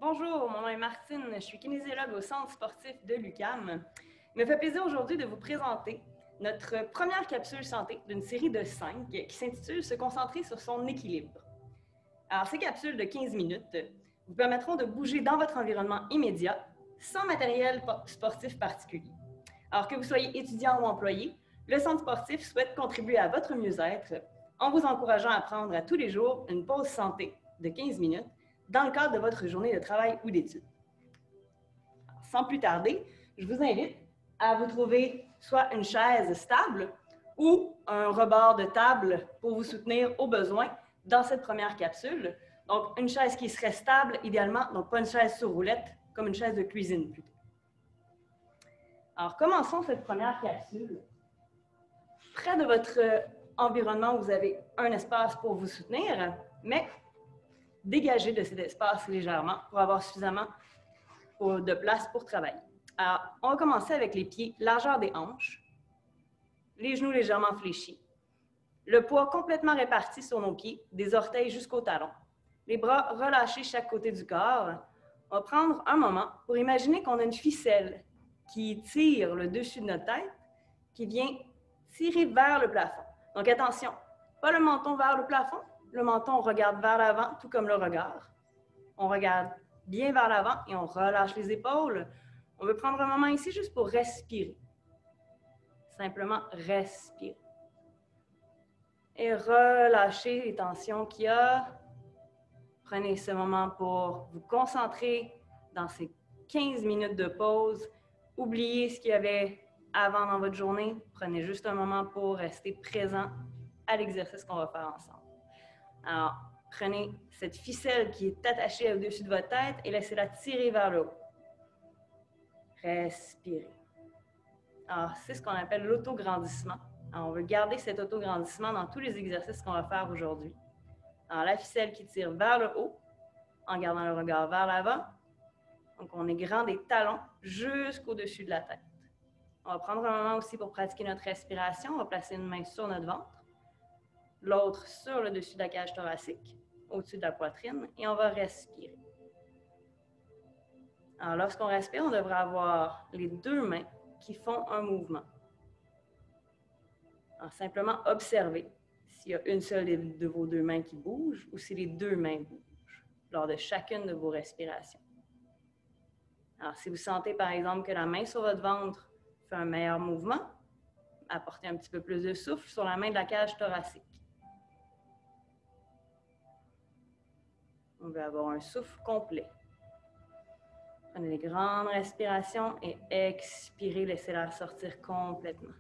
Bonjour, mon nom est Martine, je suis kinésiologue au Centre sportif de l'UQAM. Il me fait plaisir aujourd'hui de vous présenter notre première capsule santé d'une série de 5 qui s'intitule « Se concentrer sur son équilibre ». Alors, ces capsules de 15 minutes vous permettront de bouger dans votre environnement immédiat sans matériel sportif particulier. Alors que vous soyez étudiant ou employé, le Centre sportif souhaite contribuer à votre mieux-être en vous encourageant à prendre à tous les jours une pause santé de 15 minutes dans le cadre de votre journée de travail ou d'études. Sans plus tarder, je vous invite à vous trouver soit une chaise stable ou un rebord de table pour vous soutenir au besoin dans cette première capsule. Donc, une chaise qui serait stable idéalement, donc pas une chaise sur roulette, comme une chaise de cuisine plutôt. Alors, commençons cette première capsule. Près de votre environnement, vous avez un espace pour vous soutenir, mais dégagez de cet espace légèrement pour avoir suffisamment de place pour travailler. Alors, on va commencer avec les pieds, largeur des hanches, les genoux légèrement fléchis, le poids complètement réparti sur nos pieds, des orteils jusqu'aux talons, les bras relâchés chaque côté du corps. On va prendre un moment pour imaginer qu'on a une ficelle qui tire le dessus de notre tête, qui vient tirer vers le plafond. Donc attention, pas le menton vers le plafond, le menton regarde vers l'avant, tout comme le regard. On regarde bien vers l'avant et on relâche les épaules. On veut prendre un moment ici juste pour respirer. Simplement respirer. Et relâchez les tensions qu'il y a. Prenez ce moment pour vous concentrer dans ces 15 minutes de pause. Oubliez ce qu'il y avait avant dans votre journée. Prenez juste un moment pour rester présent à l'exercice qu'on va faire ensemble. Alors, prenez cette ficelle qui est attachée au-dessus de votre tête et laissez-la tirer vers le haut. Respirez. Alors, c'est ce qu'on appelle l'autograndissement. Alors, on veut garder cet autograndissement dans tous les exercices qu'on va faire aujourd'hui. Alors, la ficelle qui tire vers le haut, en gardant le regard vers l'avant. Donc, on est grand des talons jusqu'au-dessus de la tête. On va prendre un moment aussi pour pratiquer notre respiration. On va placer une main sur notre ventre, l'autre sur le dessus de la cage thoracique, au-dessus de la poitrine, et on va respirer. Alors, lorsqu'on respire, on devrait avoir les deux mains qui font un mouvement. Alors, simplement observer s'il y a une seule de vos deux mains qui bouge ou si les deux mains bougent lors de chacune de vos respirations. Alors, si vous sentez, par exemple, que la main sur votre ventre fait un meilleur mouvement, apportez un petit peu plus de souffle sur la main de la cage thoracique. On veut avoir un souffle complet. Prenez des grandes respirations et expirez, laissez-la sortir complètement.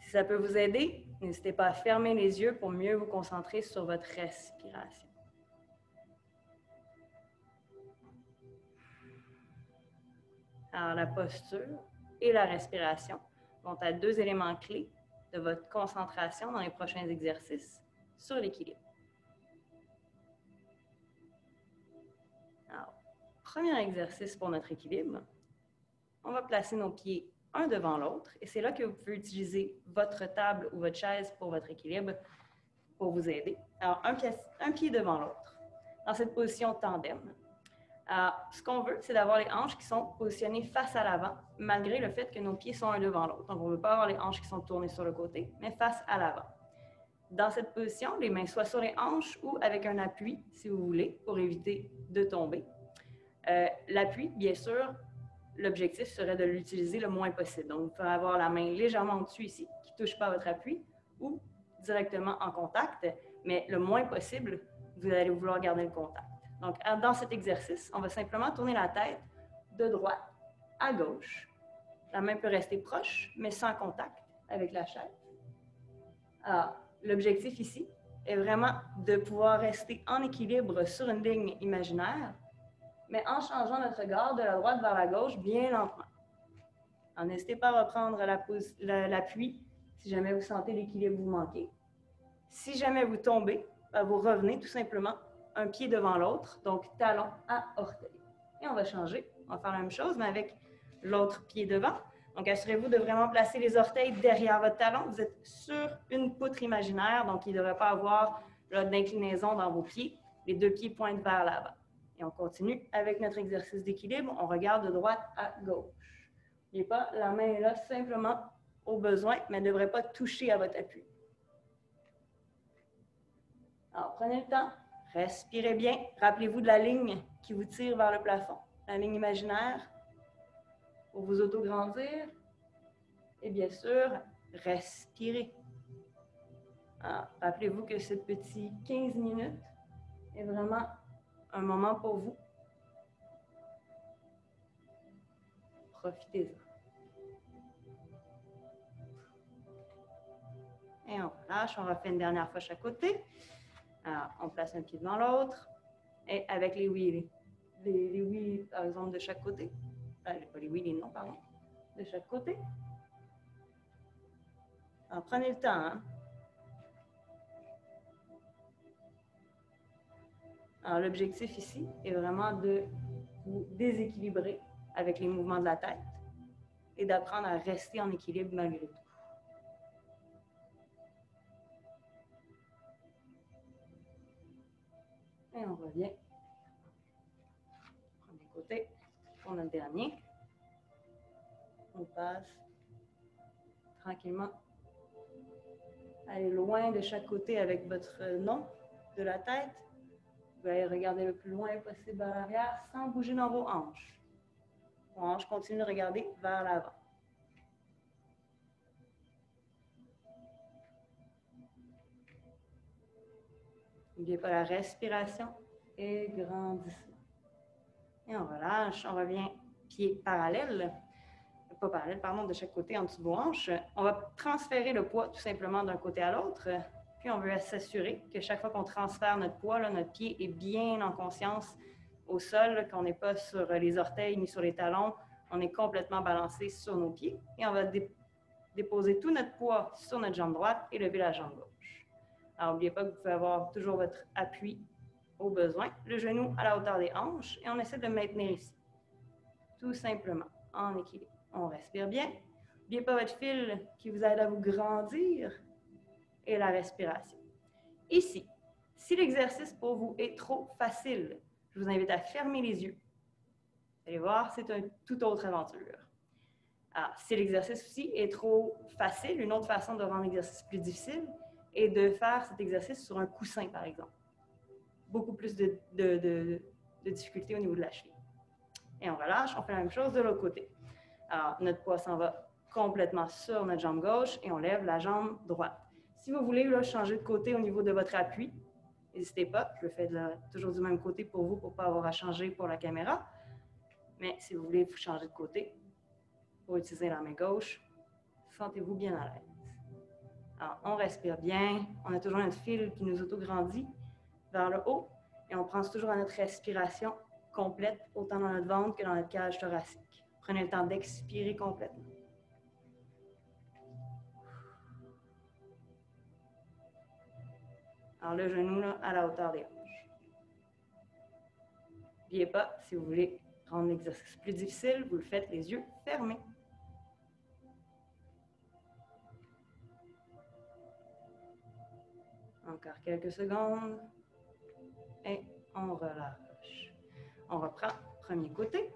Si ça peut vous aider, n'hésitez pas à fermer les yeux pour mieux vous concentrer sur votre respiration. Alors, la posture et la respiration vont être deux éléments clés de votre concentration dans les prochains exercices sur l'équilibre. Alors, premier exercice pour notre équilibre, on va placer nos pieds un devant l'autre et c'est là que vous pouvez utiliser votre table ou votre chaise pour votre équilibre pour vous aider. Alors, un pied devant l'autre dans cette position tandem. Ce qu'on veut, c'est d'avoir les hanches qui sont positionnées face à l'avant, malgré le fait que nos pieds sont un devant l'autre. Donc, on ne veut pas avoir les hanches qui sont tournées sur le côté, mais face à l'avant. Dans cette position, les mains soit sur les hanches ou avec un appui, si vous voulez, pour éviter de tomber. L'appui, bien sûr, l'objectif serait de l'utiliser le moins possible. Donc, vous pouvez avoir la main légèrement au-dessus ici, qui ne touche pas à votre appui, ou directement en contact, mais le moins possible, vous allez vouloir garder le contact. Donc, dans cet exercice, on va simplement tourner la tête de droite à gauche. La main peut rester proche, mais sans contact avec la chaise. Alors, l'objectif ici est vraiment de pouvoir rester en équilibre sur une ligne imaginaire, mais en changeant notre regard de la droite vers la gauche bien lentement. Alors, n'hésitez pas à reprendre l'appui si jamais vous sentez l'équilibre vous manquer. Si jamais vous tombez, vous revenez tout simplement un pied devant l'autre, donc talon à orteil. Et on va changer. On va faire la même chose, mais avec l'autre pied devant. Donc, assurez-vous de vraiment placer les orteils derrière votre talon. Vous êtes sur une poutre imaginaire, donc il ne devrait pas avoir d'inclinaison dans vos pieds, Les deux pieds pointent vers l'avant. Et on continue avec notre exercice d'équilibre. On regarde de droite à gauche. N'oubliez pas, la main est là simplement au besoin, mais elle ne devrait pas toucher à votre appui. Alors, prenez le temps, respirez bien. Rappelez-vous de la ligne qui vous tire vers le plafond. La ligne imaginaire pour vous auto-grandir. Et bien sûr, respirez. Rappelez-vous que ce petit 15 minutes est vraiment un moment pour vous. Profitez-en. Et on relâche, on refait une dernière fois chaque côté. Alors, on place un pied devant l'autre. Et avec les wheelies. Les wheelies, par exemple, de chaque côté. Pas les wheelies, non, pardon. De chaque côté. Alors, prenez le temps, hein. Alors, l'objectif ici est vraiment de vous déséquilibrer avec les mouvements de la tête et d'apprendre à rester en équilibre malgré tout. Et on revient. Premier côté pour notre dernier. On passe tranquillement. Allez loin de chaque côté avec votre nom de la tête. Vous allez regarder le plus loin possible vers l'arrière sans bouger dans vos hanches. Vos hanches continuent de regarder vers l'avant. N'oubliez pas la respiration et grandissement. Et on relâche, on revient pieds parallèles, pas parallèles, pardon, de chaque côté en dessous de vos hanches. On va transférer le poids tout simplement d'un côté à l'autre. Puis on veut s'assurer que chaque fois qu'on transfère notre poids, là, notre pied est bien en conscience au sol, qu'on n'est pas sur les orteils ni sur les talons. On est complètement balancé sur nos pieds. Et on va déposer tout notre poids sur notre jambe droite et lever la jambe gauche. Alors, n'oubliez pas que vous pouvez avoir toujours votre appui au besoin, le genou à la hauteur des hanches, et on essaie de maintenir ici, tout simplement, en équilibre. On respire bien. N'oubliez pas votre fil qui vous aide à vous grandir et la respiration. Ici, si l'exercice pour vous est trop facile, je vous invite à fermer les yeux. Vous allez voir, c'est une toute autre aventure. Alors, si l'exercice aussi est trop facile, une autre façon de rendre l'exercice plus difficile est de faire cet exercice sur un coussin, par exemple. Beaucoup plus de difficulté au niveau de la cheville. Et on relâche, on fait la même chose de l'autre côté. Alors, notre poids s'en va complètement sur notre jambe gauche et on lève la jambe droite. Si vous voulez là, changer de côté au niveau de votre appui, n'hésitez pas, je le fais toujours du même côté pour vous pour ne pas avoir à changer pour la caméra. Mais si vous voulez vous changer de côté pour utiliser la main gauche, sentez-vous bien à l'aise. Alors, on respire bien, on a toujours notre fil qui nous auto-grandit vers le haut et on pense toujours à notre respiration complète, autant dans notre ventre que dans notre cage thoracique. Prenez le temps d'expirer complètement. Alors, le genou là, à la hauteur des hanches. N'oubliez pas, si vous voulez rendre l'exercice plus difficile, vous le faites les yeux fermés. Encore quelques secondes. Et on relâche. On reprend premier côté.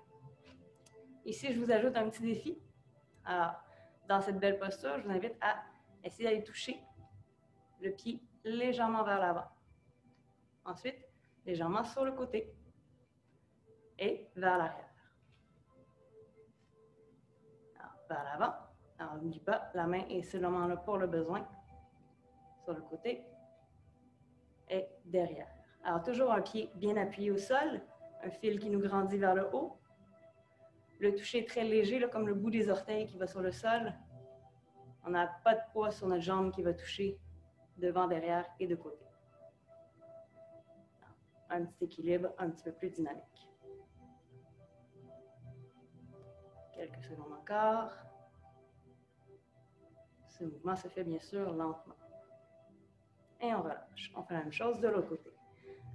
Ici, je vous ajoute un petit défi. Alors, dans cette belle posture, je vous invite à essayer d'aller toucher le pied légèrement vers l'avant. Ensuite, légèrement sur le côté et vers l'arrière. Alors, vers l'avant. Alors, n'oublie pas, la main est seulement là pour le besoin. Sur le côté et derrière. Alors, toujours un pied bien appuyé au sol, un fil qui nous grandit vers le haut. Le toucher très léger, là, comme le bout des orteils qui va sur le sol. On n'a pas de poids sur notre jambe qui va toucher devant, derrière et de côté. Un petit équilibre un petit peu plus dynamique. Quelques secondes encore. Ce mouvement se fait bien sûr lentement. Et on relâche. On fait la même chose de l'autre côté.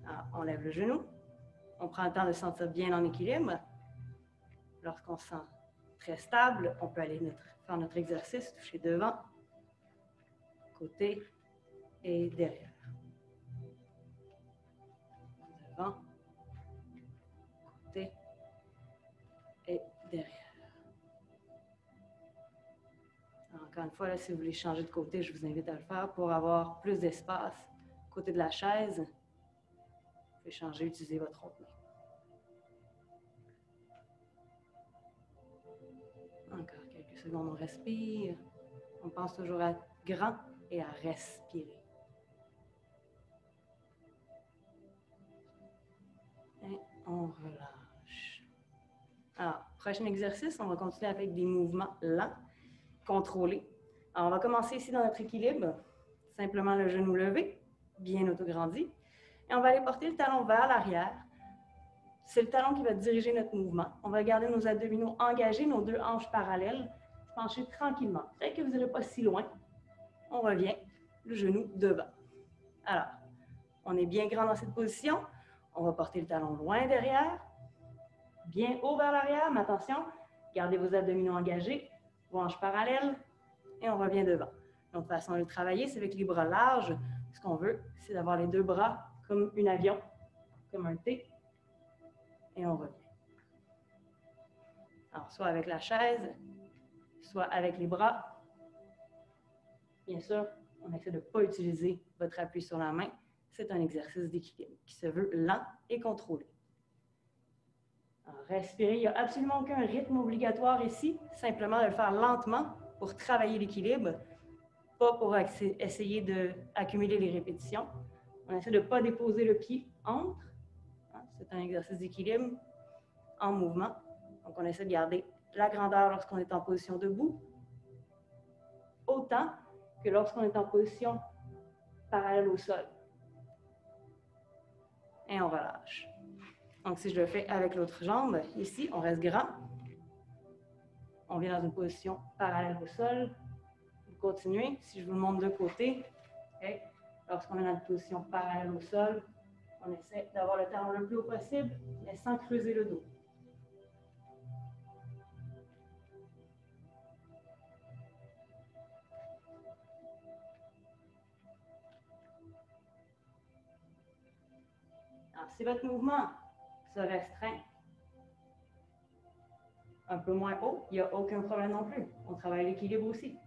Alors, on lève le genou. On prend le temps de se sentir bien en équilibre. Lorsqu'on se sent très stable, on peut aller faire notre exercice, toucher devant, côté et derrière. devant, côté et derrière. Alors, encore une fois, là, si vous voulez changer de côté, je vous invite à le faire pour avoir plus d'espace côté de la chaise. Vous pouvez changer, utiliser votre autre main. Encore quelques secondes, on respire. On pense toujours à grand et à respirer. Et on relâche. Alors, prochain exercice, on va continuer avec des mouvements lents, contrôlés. Alors, on va commencer ici dans notre équilibre. Simplement le genou levé, bien autograndi. Et on va aller porter le talon vers l'arrière. C'est le talon qui va diriger notre mouvement. On va garder nos abdominaux engagés, nos deux hanches parallèles, se pencher tranquillement. Peut-être que vous n'irez pas si loin. On revient, le genou devant. Alors, on est bien grand dans cette position. On va porter le talon loin derrière, bien haut vers l'arrière, mais attention, gardez vos abdominaux engagés, vos hanches parallèles, et on revient devant. L'autre façon de le travailler, c'est avec les bras larges. Ce qu'on veut, c'est d'avoir les deux bras comme un avion, comme un T, et on revient. Alors, soit avec la chaise, soit avec les bras. Bien sûr, on essaie de ne pas utiliser votre appui sur la main. C'est un exercice d'équilibre qui se veut lent et contrôlé. Alors, respirez, il n'y a absolument aucun rythme obligatoire ici, simplement de le faire lentement pour travailler l'équilibre, pas pour essayer d'accumuler les répétitions. On essaie de ne pas déposer le pied entre. C'est un exercice d'équilibre en mouvement. Donc, on essaie de garder la grandeur lorsqu'on est en position debout, autant que lorsqu'on est en position parallèle au sol. Et on relâche. Donc, si je le fais avec l'autre jambe, ici, on reste grand. On vient dans une position parallèle au sol. Vous continuez. Si je vous le montre de côté, okay, lorsqu'on est dans une position parallèle au sol, on essaie d'avoir le talon le plus haut possible, mais sans creuser le dos. Alors, si votre mouvement se restreint un peu moins haut, il n'y a aucun problème non plus. On travaille l'équilibre aussi.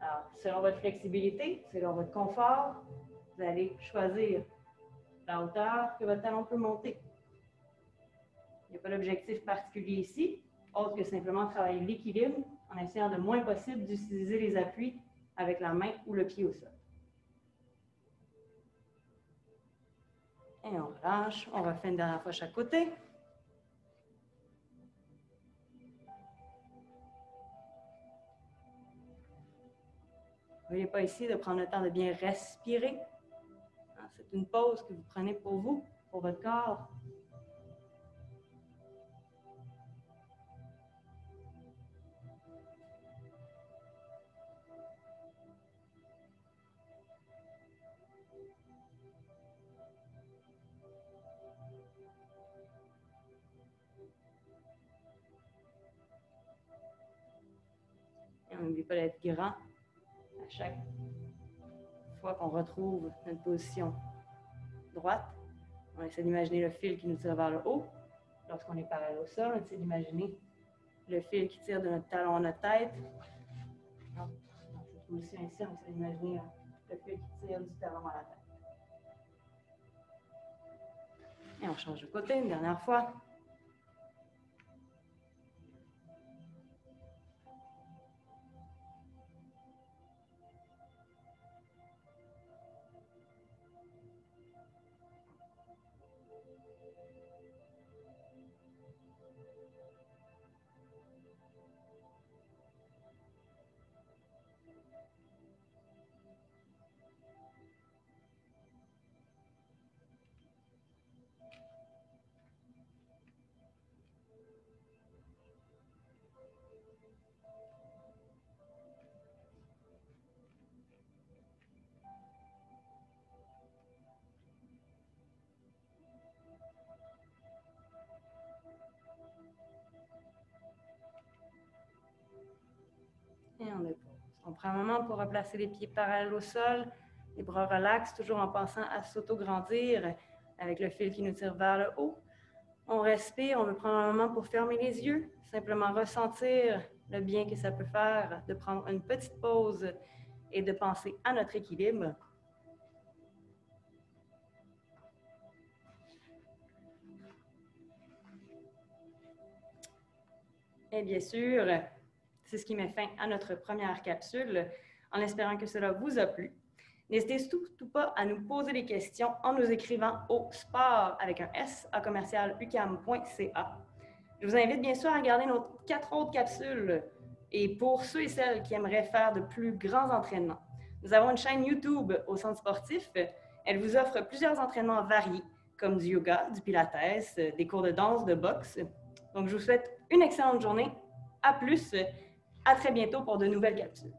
Alors, selon votre flexibilité, selon votre confort, vous allez choisir la hauteur que votre talon peut monter. Il n'y a pas d'objectif particulier ici, autre que simplement travailler l'équilibre en essayant le moins possible d'utiliser les appuis avec la main ou le pied au sol. Et on relâche. On refait une dernière fois chaque côté. N'oubliez pas ici de prendre le temps de bien respirer. C'est une pause que vous prenez pour vous, pour votre corps. Et on n'oublie pas d'être grand à chaque fois qu'on retrouve notre position droite. On essaie d'imaginer le fil qui nous tire vers le haut. Lorsqu'on est parallèle au sol, on essaie d'imaginer le fil qui tire de notre talon à notre tête. Dans cette position ici, on essaie d'imaginer le fil qui tire du talon à la tête. Et on change de côté une dernière fois. Et on dépose. On prend un moment pour replacer les pieds parallèles au sol, les bras relax, toujours en pensant à s'auto-grandir, avec le fil qui nous tire vers le haut. On respire, on veut prendre un moment pour fermer les yeux, simplement ressentir le bien que ça peut faire de prendre une petite pause et de penser à notre équilibre. Et bien sûr, c'est ce qui met fin à notre première capsule, en espérant que cela vous a plu. N'hésitez surtout pas à nous poser des questions en nous écrivant au sport avec un S à commercialucam.ca. Je vous invite bien sûr à regarder nos 4 autres capsules et pour ceux et celles qui aimeraient faire de plus grands entraînements. Nous avons une chaîne YouTube au Centre sportif. Elle vous offre plusieurs entraînements variés comme du yoga, du pilates, des cours de danse, de boxe. Donc, je vous souhaite une excellente journée. À plus. À très bientôt pour de nouvelles capsules.